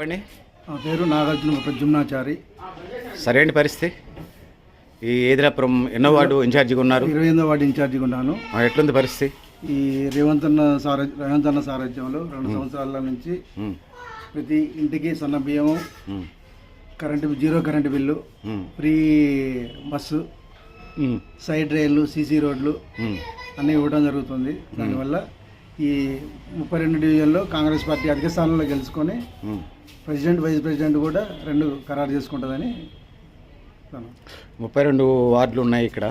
చెప్పండి. నా పేరు నాగార్జున ప్రద్యుమ్నాచారి. సరైన పరిస్థితి ఈ ఏదిలాపురం ఎన్నో వార్డు ఇన్ఛార్జిగా ఉన్నారు? 28వ వార్డు ఇన్ఛార్జిగా ఉన్నాను. ఎట్లుంది పరిస్థితి? ఈ రేవంత్ అన్న సారథ్యంలో 2 సంవత్సరాల నుంచి ప్రతి ఇంటికి సన్న బియ్యము, zero current bill, free bus, side రైళ్లు, సీసీ రోడ్లు అన్నీ ఇవ్వడం జరుగుతుంది. దానివల్ల ఈ 32 డివిజన్లో కాంగ్రెస్ పార్టీ అధిక స్థానంలో గెలుచుకొని ప్రెసిడెంట్, వైస్ ప్రెసిడెంట్ కూడా 2 ఖరారు చేసుకుంటుందని. 32 వార్డులు ఉన్నాయి ఇక్కడ.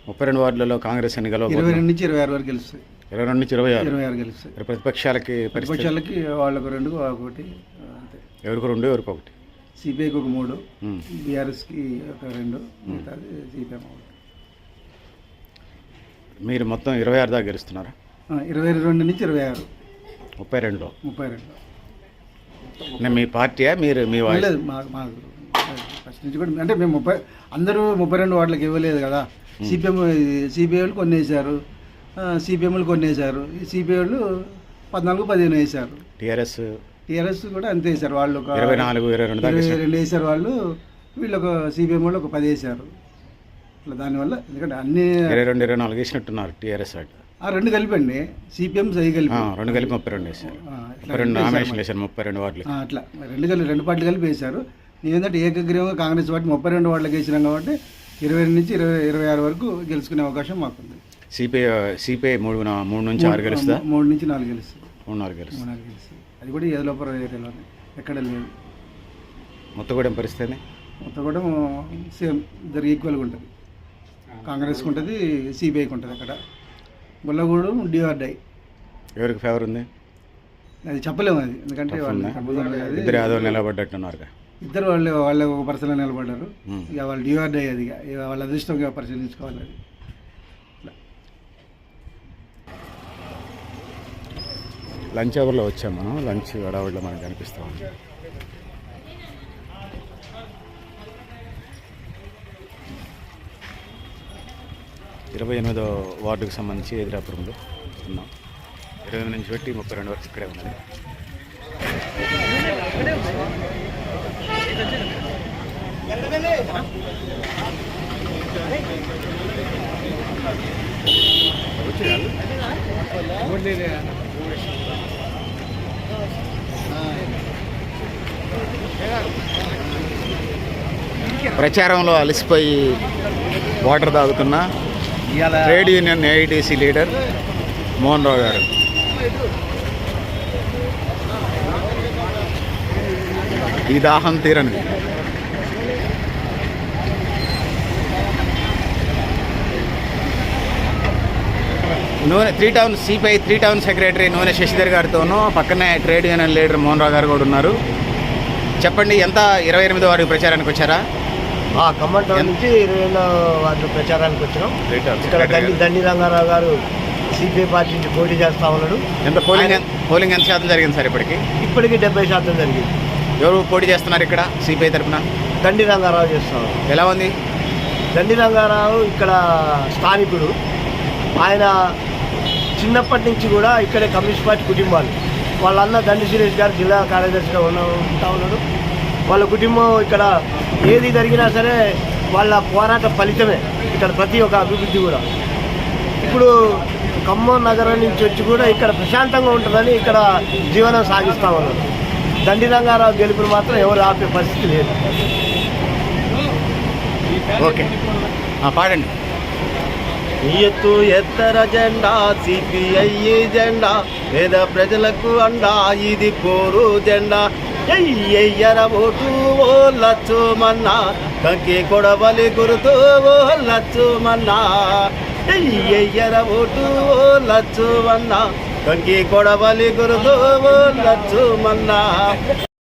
32 వార్డులలో కాంగ్రెస్ ఎన్ని గెలవ? 22 నుంచి 26 వరకు గెలుస్తాయి. 22 నుంచి 26 గెలుస్తాయి. ప్రతిపక్షాలకి వాళ్ళకు 2, ఒకటి అంతే. ఎవరికి 2, ఎవరికి 1. సిపిఐకి ఒక 3, బీఆర్ఎస్కి ఒక 2, మిగతాది సిపిఎం. మీరు మొత్తం 26 దాకా గెలుస్తున్నారా? 22 నుంచి 26. 32. మీ పార్టీయా? మీరు మీ లేదు, మాకు ఫస్ట్ నుంచి కూడా అంటే మేము అందరూ 32 వార్డులకు ఇవ్వలేదు కదా. సిపిఐ వాళ్ళు కొన్ని వేశారు, సిపిఎంలు కొన్ని వేశారు. ఈ సిపిఐ వాళ్ళు 14, 15 వేశారు. టీఆర్ఎస్ కూడా అంతే వేశారు. వాళ్ళు ఒక 24, 22 వేశారు. వాళ్ళు వీళ్ళు ఒక సిపిఎం వాళ్ళు ఒక 10 వేశారు. అట్లా దానివల్ల ఎందుకంటే అన్ని 22, 24 వేసినట్టున్నారు టీఆర్ఎస్ వాళ్ళు. 2 కలిపండి, సిపిఎం సై కలిపి 2 కలిపి 32 వేశారు. 32 నామినేషన్ వేశారు 32 వార్డులు. అట్లా 2 పార్టీలు కలిపి వేశారు. ఏంటంటే ఏకగ్రీవంగా కాంగ్రెస్ పార్టీ 32 వార్డులకు వేసినాం కాబట్టి 22 నుంచి 26 వరకు గెలుచుకునే అవకాశం మాకుంది. సిపిఐ 3 నుంచి 6 గెలుస్తా? 3 నుంచి 4 గెలుస్తుంది. 4 గెలుస్తుంది. అది కూడా ఏదలోపర ఏరియాలోనే, ఎక్కడ లేదు. మొత్తగూడెం పరిస్థితి? మొత్తగూడెం సేమ్, ఇద్దరు ఈక్వల్గా ఉంటుంది. కాంగ్రెస్కి ఉంటుంది, సిపిఐకి ఉంటుంది. అక్కడ గొల్లగూడెం డిఆర్డై. ఎవరికి ఫేవర్ ఉంది? అది చెప్పలేము. అది ఎందుకంటే ఇద్దరు యాదవ్ నిలబడ్డట్టున్నారు. ఇద్దరు వాళ్ళ ఒక పర్సన్లో నిలబడ్డారు. ఇక వాళ్ళు డిఆర్డై. అది ఇక వాళ్ళ అదృష్టంగా పరిశీలించుకోవాలి. అది లంచ్ అవర్లో వచ్చాము మనం. లంచ్ హడావుడిలో మనకు కనిపిస్తూ ఉంది. ఇరవై 28వ వార్డుకు సంబంధించి ఏదిలాపురంలో ఉన్నాం. 28 నుంచి పెట్టి 32 వరకు ఇక్కడే ఉన్నది. ప్రచారంలో అలసిపోయి వాటర్ తాగుతున్న trade union AITC leader Mohan Rao garu. ఈ దాహం తీరని నూనె 3 టౌన్ సిపిఐ 3 టౌన్ సెక్రటరీ నూనె శశిధర్ గారితోనూ పక్కనే trade union leader Mohan Rao గారు కూడా ఉన్నారు. చెప్పండి, ఎంత 28వ వార్డు ప్రచారానికి వచ్చారా? ఖమ్మం టౌన్ నుంచి 28వ వార్డు ప్రచారానికి వచ్చినాం. ఇక్కడ దండి రంగారావు గారు సిపిఐ పార్టీ నుంచి పోటీ చేస్తా ఉన్నాడు. ఎంత పోలింగ్ ఎంత శాతం జరిగింది సార్? ఇప్పటికి 70% జరిగింది. ఎవరు పోటీ చేస్తున్నారు ఇక్కడ సిపిఐ తరఫున? దండి రంగారావు చేస్తున్నాడు. ఎలా ఉంది? దండి రంగారావు ఇక్కడ స్థానికుడు. ఆయన చిన్నప్పటి నుంచి కూడా ఇక్కడే కమ్యూనిస్ట్ పార్టీ కుటుంబాలు. వాళ్ళ అన్న దండి సురేష్ గారు జిల్లా కార్యదర్శిగా ఉంటా ఉన్నాడు. వాళ్ళ కుటుంబం ఇక్కడ ఏది జరిగినా సరే వాళ్ళ పోరాట ఫలితమే ఇక్కడ ప్రతి ఒక్క అభివృద్ధి కూడా. ఇప్పుడు ఖమ్మం నగరం నుంచి వచ్చి కూడా ఇక్కడ ప్రశాంతంగా ఉంటుందని ఇక్కడ జీవనం సాగిస్తూ ఉన్నారు. దండి రంగారావు గెలుపును మాత్రం ఎవరు ఆపే పరిస్థితి లేదు. ఓకే, పాడండి. ఎత్తు ఎత్తర జెండా సిపిఐ జెండా, పేద ప్రజలకు అండా ఇది కోరు జెండా. ఎయ్యర ఓటు ఓ లచ్చుమన్నా, కంకి కొడవలి గురుతూ ఓ లచ్చుమన్నా. ఎయ్యర ఓటు ఓ లచ్చుమన్నా, కంకి కొడవలి గురుతూ ఓ లచ్చుమన్నా.